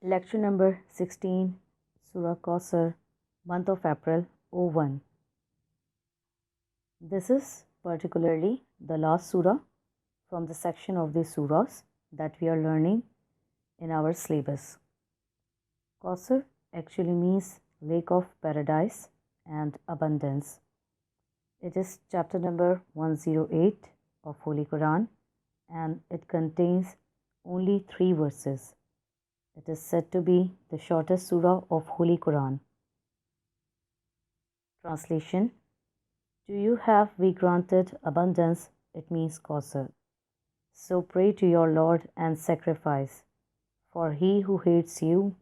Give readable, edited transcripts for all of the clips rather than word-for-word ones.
Lecture number 16, Surah Kausar, month of April 01. This is particularly the last surah from the section of the surahs that we are learning in our syllabus. Kausar actually means lake of paradise and abundance. It is chapter number 108 of Holy Quran and it contains only 3 verses. It is said to be the shortest surah of Holy Quran. Translation: To you have we granted abundance, it means Kausar. So pray to your Lord and sacrifice, for he who hates you,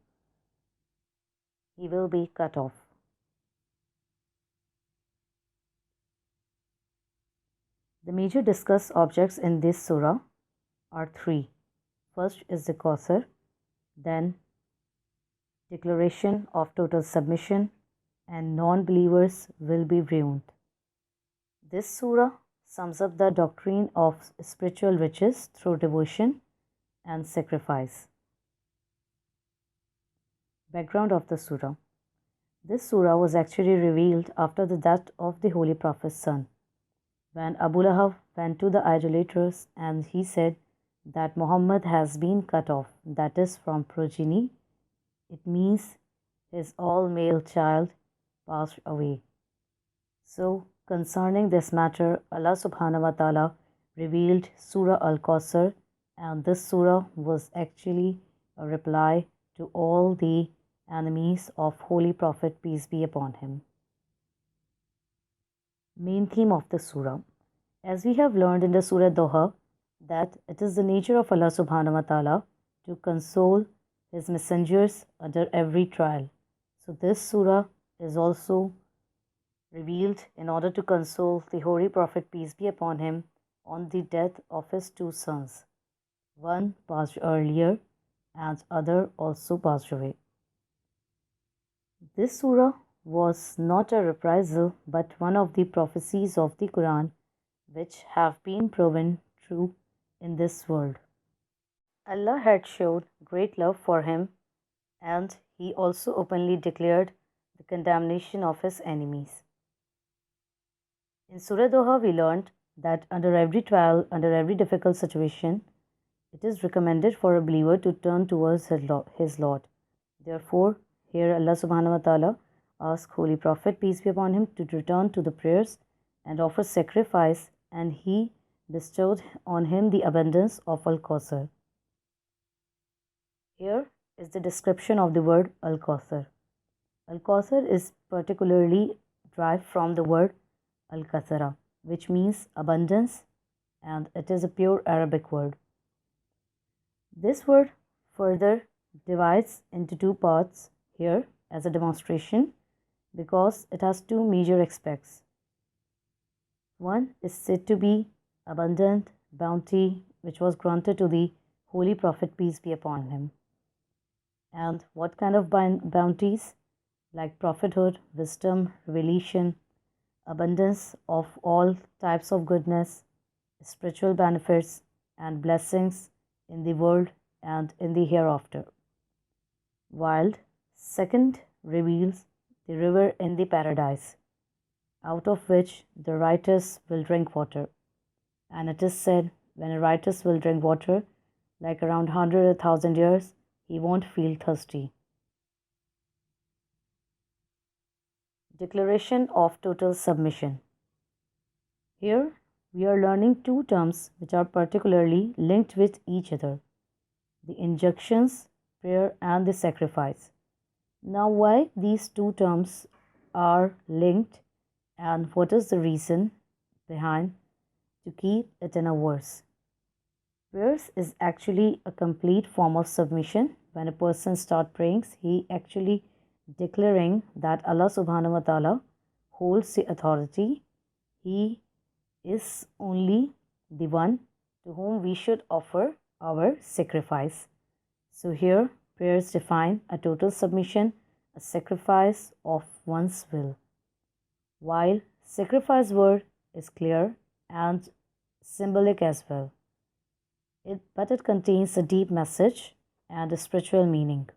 he will be cut off. The major discussed objects in this surah are 3. First is the Kausar, then declaration of total submission, and non-believers will be ruined. This surah sums up the doctrine of spiritual riches through devotion and sacrifice. Background of the surah. This surah was actually revealed after the death of the Holy Prophet's son, when Abu Lahab went to the idolaters and he said that Muhammad has been cut off, that is from progeny. It means his all-male child passed away. So, concerning this matter, Allah subhanahu wa ta'ala revealed Surah Al-Kausar, and this surah was actually a reply to all the enemies of Holy Prophet, peace be upon him. Main theme of the surah. As we have learned in the Surah Doha, that it is the nature of Allah subhanahu wa ta'ala to console his messengers under every trial. So this surah is also revealed in order to console the Holy Prophet, peace be upon him, on the death of his 2 sons. One passed earlier and other also passed away. This surah was not a reprisal but one of the prophecies of the Quran which have been proven true in this world. Allah had showed great love for him, and he also openly declared the condemnation of his enemies. In Surah Doha, we learned that under every trial, under every difficult situation, it is recommended for a believer to turn towards his Lord. Therefore, here Allah subhanahu wa ta'ala asked Holy Prophet, peace be upon him, to return to the prayers and offer sacrifice, and he bestowed on him the abundance of Al-Kausar. Here is the description of the word Al-Kausar. Al-Kausar is particularly derived from the word Al-Kasrah, which means abundance, and it is a pure Arabic word. This word further divides into 2 parts here as a demonstration because it has 2 major aspects. One is said to be abundant bounty which was granted to the Holy Prophet, peace be upon him. And what kind of bounties? Like prophethood, wisdom, revelation, abundance of all types of goodness, spiritual benefits and blessings in the world and in the hereafter. While second reveals the river in the paradise, out of which the righteous will drink water. And it is said, when a righteous will drink water, like around 100 or 1,000 years, he won't feel thirsty. Declaration of total submission. Here we are learning 2 terms which are particularly linked with each other: the injunctions, prayer, and the sacrifice. Now, why these 2 terms are linked and what is the reason behind to keep it in a verse? Prayers is actually a complete form of submission. When a person starts praying, he actually declaring that Allah subhanahu wa ta'ala holds the authority. He is only the one to whom we should offer our sacrifice. So here prayers define a total submission, a sacrifice of one's will. While sacrifice word is clear and symbolic as well, but it contains a deep message and a spiritual meaning.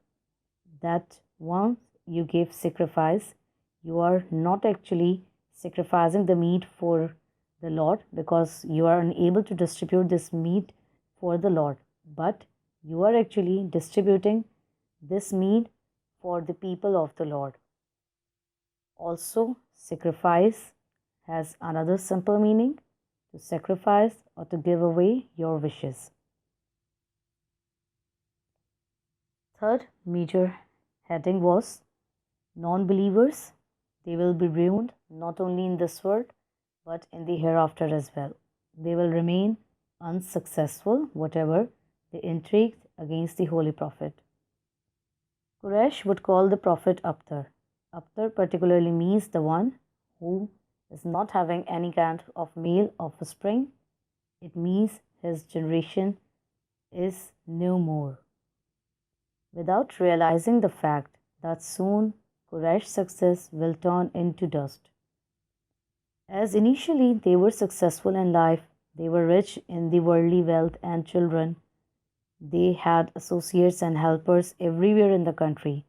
that once you give sacrifice, you are not actually sacrificing the meat for the Lord, because you are unable to distribute this meat for the Lord, but you are actually distributing this meat for the people of the Lord. Also, sacrifice has another simple meaning: to sacrifice or to give away your wishes. Third major heading was non-believers. They will be ruined not only in this world but in the hereafter as well. They will remain unsuccessful, whatever they intrigued against the Holy Prophet. Quraysh would call the Prophet Abtar. Abtar particularly means the one who is not having any kind of male offspring. It means his generation is no more. Without realizing the fact that soon Quraysh's success will turn into dust. As initially they were successful in life, they were rich in the worldly wealth and children. They had associates and helpers everywhere in the country.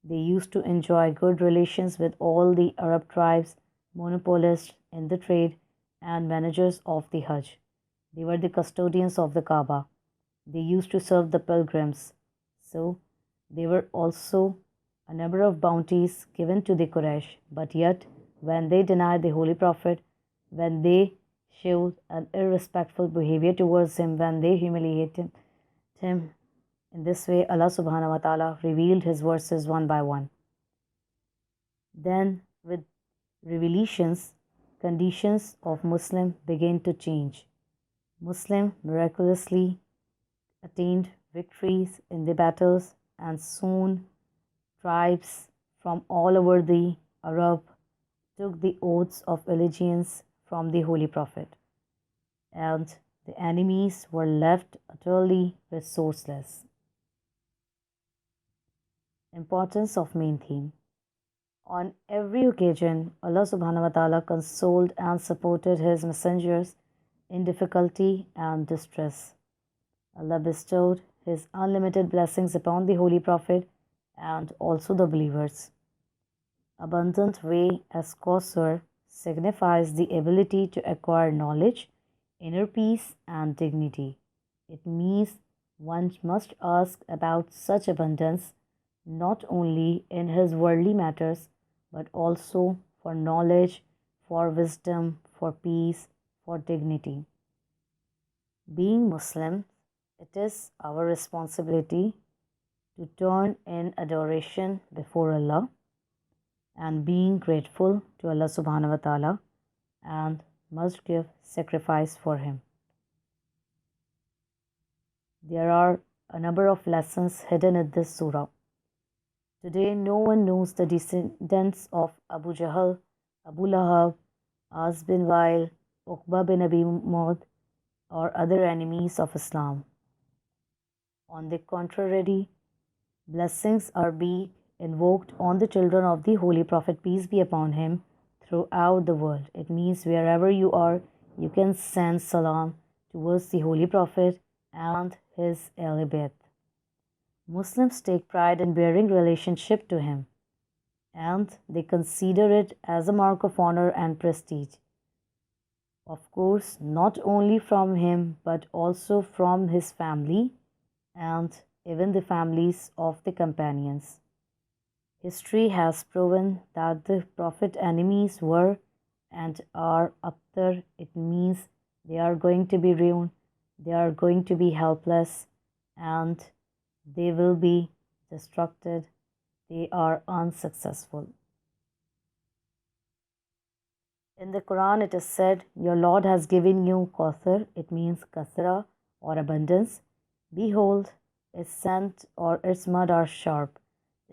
They used to enjoy good relations with all the Arab tribes, monopolists in the trade, and managers of the Hajj. They were the custodians of the Kaaba. They used to serve the pilgrims. So there were also a number of bounties given to the Quraysh, but yet when they denied the Holy Prophet, when they showed an irrespectful behavior towards him, when they humiliated him, in this way Allah subhanahu wa ta'ala revealed his verses one by one. Then with revelations, conditions of Muslim began to change. Muslim miraculously attained victories in the battles, and soon tribes from all over the Arab took the oaths of allegiance from the Holy Prophet, and the enemies were left utterly resourceless. Importance of main theme. On every occasion, Allah subhanahu wa ta'ala consoled and supported his messengers in difficulty and distress. Allah bestowed his unlimited blessings upon the Holy Prophet and also the believers. Abundant way as Kausar signifies the ability to acquire knowledge, inner peace, and dignity. It means one must ask about such abundance not only in his worldly matters but also for knowledge, for wisdom, for peace, for dignity. Being Muslim, it is our responsibility to turn in adoration before Allah and being grateful to Allah subhanahu wa ta'ala, and must give sacrifice for him. There are a number of lessons hidden in this surah. Today no one knows the descendants of Abu Jahl, Abu Lahab, As bin Wail, Uqba bin Abi Mu'ayth, or other enemies of Islam. On the contrary, blessings are being invoked on the children of the Holy Prophet, peace be upon him, throughout the world. It means wherever you are, you can send salam towards the Holy Prophet and his Ahl Bayt. Muslims take pride in bearing relationship to him, and they consider it as a mark of honor and prestige. Of course, not only from him, but also from his family and even the families of the companions. History has proven that the Prophet enemies were and are Abtar. It means they are going to be ruined, they are going to be helpless, and they will be destructed. They are unsuccessful. In the Quran, it is said, "Your Lord has given you Kausar." It means kasrah or abundance. Behold, its scent or its mud are sharp,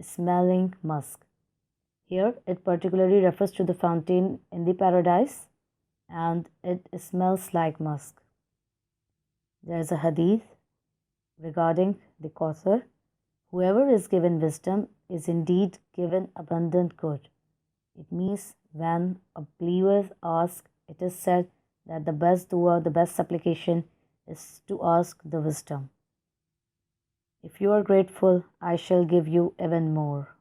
smelling musk. Here, it particularly refers to the fountain in the paradise, and it smells like musk. There is a hadith regarding the Kausar. Whoever is given wisdom is indeed given abundant good. It means when a believer asks, it is said that the best dua, the best supplication is to ask the wisdom. If you are grateful, I shall give you even more.